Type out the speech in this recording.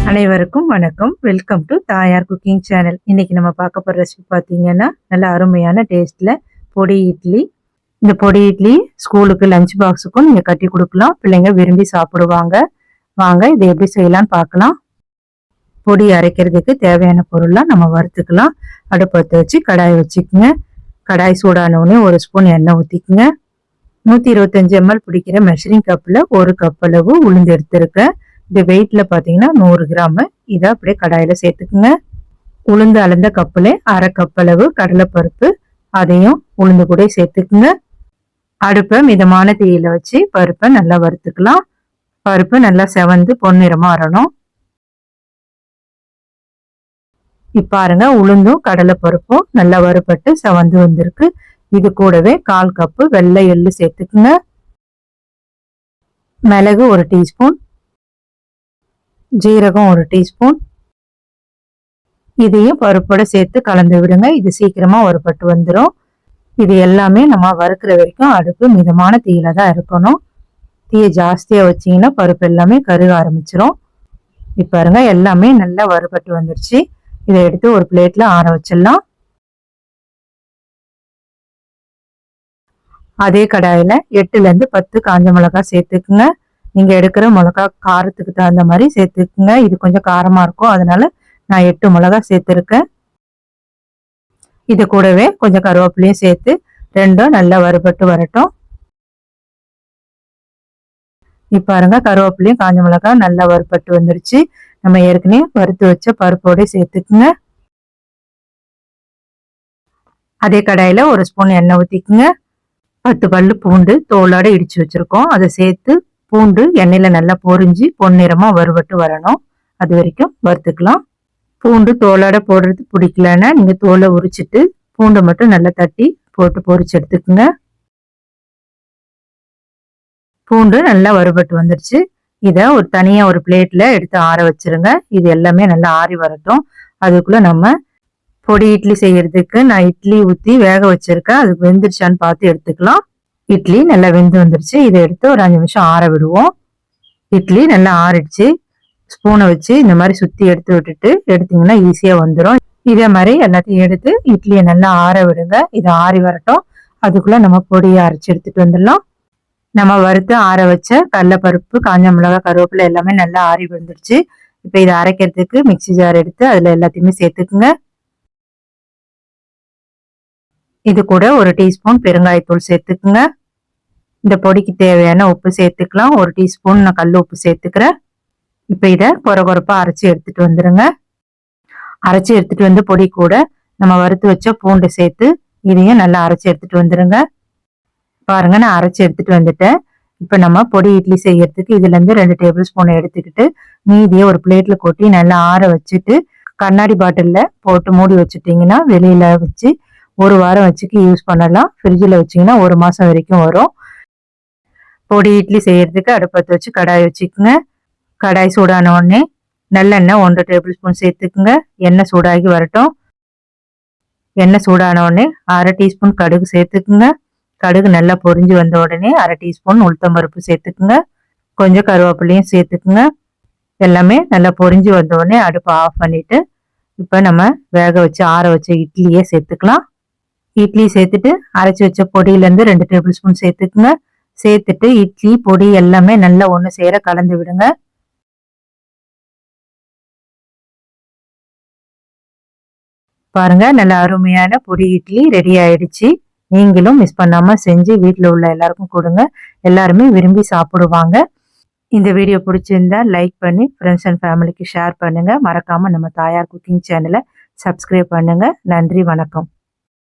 அனைவருக்கும் வணக்கம். Welcome to தாயார் குக்கிங் சேனல். இன்னைக்கு நம்ம பார்க்க போகிற ரெசிபி பார்த்தீங்கன்னா நல்ல அருமையான டேஸ்ட்டில் பொடி இட்லி. இந்த பொடி இட்லி ஸ்கூலுக்கு லஞ்ச் பாக்ஸுக்கும் நீங்கள் கட்டி கொடுக்கலாம். பிள்ளைங்க விரும்பி சாப்பிடுவாங்க. வாங்க இதை எப்படி செய்யலான்னு பார்க்கலாம். பொடி அரைக்கிறதுக்கு தேவையான பொருள்லாம் நம்ம வறுத்துக்கலாம். அடுப்பத்தை வச்சு கடாயை வச்சுக்கோங்க. கடாய் சூடானவுடனே ஒரு ஸ்பூன் எண்ணெய் ஊற்றிக்குங்க. 125 ml பிடிக்கிற மெஷரிங் கப்பில் 1 கப் அளவு உளுந்து எடுத்துருக்கேன். இந்த வெயிட்ல பாத்தீங்கன்னா 100 கிராம். இதை அப்படியே கடாயில சேர்த்துக்குங்க. உளுந்து அளந்த கப்புல 1/2 கப் அளவு கடலைப்பருப்பு, அதையும் உளுந்து கூட சேர்த்துக்குங்க. அடுப்பை மிதமான தீயில வச்சு பருப்பை நல்லா வறுத்துக்கலாம். பருப்பு நல்லா செவந்து பொன்னிறமா வரணும். இப்ப பாருங்க, உளுந்தும் கடலைப்பருப்பும் நல்லா வறுபட்டு செவந்து வந்திருக்கு. இது கூடவே 1/4 கப்பு வெள்ளை எள்ளு சேர்த்துக்குங்க. மிளகு 1 டீஸ்பூன், ஜீரகம் 1 டீஸ்பூன். இதையும் பருப்போட சேர்த்து கலந்து விடுங்க. இது சீக்கிரமா வறுபட்டு வந்துடும். இது எல்லாமே நம்ம வறுக்கிற வரைக்கும் அடுப்பு மிதமான தீயில தான் இருக்கணும். தீயை ஜாஸ்தியா வச்சீங்கன்னா பருப்பு எல்லாமே கருக ஆரம்பிச்சிடும். இப்ப பாருங்க, எல்லாமே நல்லா வறுபட்டு வந்துருச்சு. இதை எடுத்து ஒரு பிளேட்ல ஆற வச்சிடலாம். அதே கடாயில 8ல இருந்து 10 காஞ்ச மிளகாய் சேர்த்துக்குங்க. நீங்க எடுக்கிற மிளகா காரத்துக்கு தகுந்த மாதிரி சேர்த்துக்குங்க. இது கொஞ்சம் காரமா இருக்கும், அதனால நான் 8 மிளகாய் சேர்த்துருக்கேன். இது கூடவே கொஞ்சம் கருவேப்பிலையும் சேர்த்து ரெண்டும் நல்லா வறுபட்டு வரட்டும். இப்ப பாருங்க, கருவேப்பிலையும் காஞ்ச மிளகாய் நல்லா வறுபட்டு வந்துருச்சு. நம்ம ஏற்கனவே வறுத்து வச்ச பருப்போட சேர்த்துக்குங்க. அதே கடாயில 1 ஸ்பூன் எண்ணெய் ஊத்திக்குங்க. 10 பல்லு பூண்டு தோலோட இடிச்சு வச்சிருக்கோம், அதை சேர்த்து பூண்டு எண்ணெயில நல்லா பொரிஞ்சு பொன்னிறமா வறுபட்டு வரணும். அது வரைக்கும் வறுத்துக்கலாம். பூண்டு தோலோட போடுறது பிடிக்கலன்னா நீங்க தோலை உரிச்சிட்டு பூண்டை மட்டும் நல்லா தட்டி போட்டு பொரிச்சு எடுத்துக்குங்க. பூண்டு நல்லா வறுபட்டு வந்துருச்சு. இதை தனியா ஒரு பிளேட்ல எடுத்து ஆற வச்சிருங்க. இது எல்லாமே நல்லா ஆறி வரட்டும். அதுக்குள்ள நம்ம பொடி இட்லி செய்யறதுக்கு நான் இட்லி ஊத்தி வேக வச்சிருக்கேன். அதுக்கு வெந்துருச்சான்னு பார்த்து எடுத்துக்கலாம். இட்லி நல்லா வெந்து வந்துருச்சு. இதை எடுத்து ஒரு 5 நிமிஷம் ஆற விடுவோம். இட்லி நல்லா ஆறிடுச்சு. ஸ்பூனை வச்சு இந்த மாதிரி சுத்தி எடுத்து விட்டுட்டு எடுத்தீங்கன்னா ஈஸியா வந்துடும். இதே மாதிரி எல்லாத்தையும் எடுத்து இட்லியை நல்லா ஆற விடுங்க. இதை ஆறி வரட்டும். அதுக்குள்ள நம்ம பொடியை அரைச்சி எடுத்துட்டு வந்துடலாம். நம்ம வறுத்து ஆற வச்ச கடலைப்பருப்பு, காஞ்ச மிளகாய், கருவேப்பிலை எல்லாமே நல்லா ஆறி வந்துருச்சு. இப்ப இதை அரைக்கிறதுக்கு மிக்சி ஜார் எடுத்து அதுல எல்லாத்தையுமே சேர்த்துக்குங்க. இது கூட 1 டீஸ்பூன் பெருங்காயத்தூள் சேர்த்துக்குங்க. இந்த பொடிக்கு தேவையான உப்பு சேர்த்துக்கலாம். 1 டீஸ்பூன் நான் கல் உப்பு சேர்த்துக்கிறேன். இப்ப இதை கொரகொரப்பா அரைச்சி எடுத்துட்டு வந்துருங்க. அரைச்சி எடுத்துட்டு வந்து பொடி கூட நம்ம வறுத்து வச்ச பூண்டு சேர்த்து இதையும் நல்லா அரைச்சி எடுத்துட்டு வந்துருங்க. பாருங்க, நான் அரைச்சி எடுத்துட்டு வந்துட்டேன். இப்ப நம்ம பொடி இட்லி செய்யறதுக்கு இதுல இருந்து 2 டேபிள் ஸ்பூன் எடுத்துக்கிட்டு மீதியை ஒரு பிளேட்ல கொட்டி நல்லா ஆற வச்சுட்டு கண்ணாடி பாட்டில்ல போட்டு மூடி வச்சுட்டீங்கன்னா வெளியில வச்சு 1 வாரம் வச்சுக்கு யூஸ் பண்ணலாம். ஃப்ரிட்ஜில் வச்சிங்கன்னா 1 மாசம் வரைக்கும் வரும். பொடி இட்லி செய்யறதுக்கு அடுப்பத்தை வச்சு கடாய் வச்சுக்குங்க. கடாய் சூடான உடனே நல்லெண்ணெய் 1 டேபிள் ஸ்பூன் சேர்த்துக்குங்க. எண்ணெய் சூடாகி வரட்டும். எண்ணெய் சூடான உடனே 1/2 டீஸ்பூன் கடுகு சேர்த்துக்குங்க. கடுகு நல்லா பொரிஞ்சு வந்த உடனே 1/2 டீஸ்பூன் உளுத்தம்பருப்பு சேர்த்துக்குங்க. கொஞ்சம் கருவேப்பிலையும் சேர்த்துக்குங்க. எல்லாமே நல்லா பொரிஞ்சு வந்த உடனே அடுப்பை ஆஃப் பண்ணிட்டு இப்ப நம்ம வேக வச்சு ஆற வச்ச இட்லியே சேர்த்துக்கலாம். இட்லி சேர்த்துட்டு அரைச்சி வச்ச பொடியில இருந்து 2 டேபிள் ஸ்பூன் சேர்த்துக்குங்க. சேர்த்துட்டு இட்லி பொடி எல்லாமே நல்லா ஒண்ணு சேர கலந்து விடுங்க. பாருங்க, நல்ல அருமையான பொடி இட்லி ரெடி ஆயிடுச்சு. நீங்களும் மிஸ் பண்ணாம செஞ்சு வீட்டுல உள்ள எல்லாருக்கும் கொடுங்க. எல்லாருமே விரும்பி சாப்பிடுவாங்க. இந்த வீடியோ பிடிச்சிருந்தா லைக் பண்ணி ஃப்ரெண்ட்ஸ் அண்ட் ஃபேமிலிக்கு ஷேர் பண்ணுங்க. மறக்காம நம்ம தாயார் குக்கிங் சேனலை சப்ஸ்கிரைப் பண்ணுங்க. நன்றி, வணக்கம்.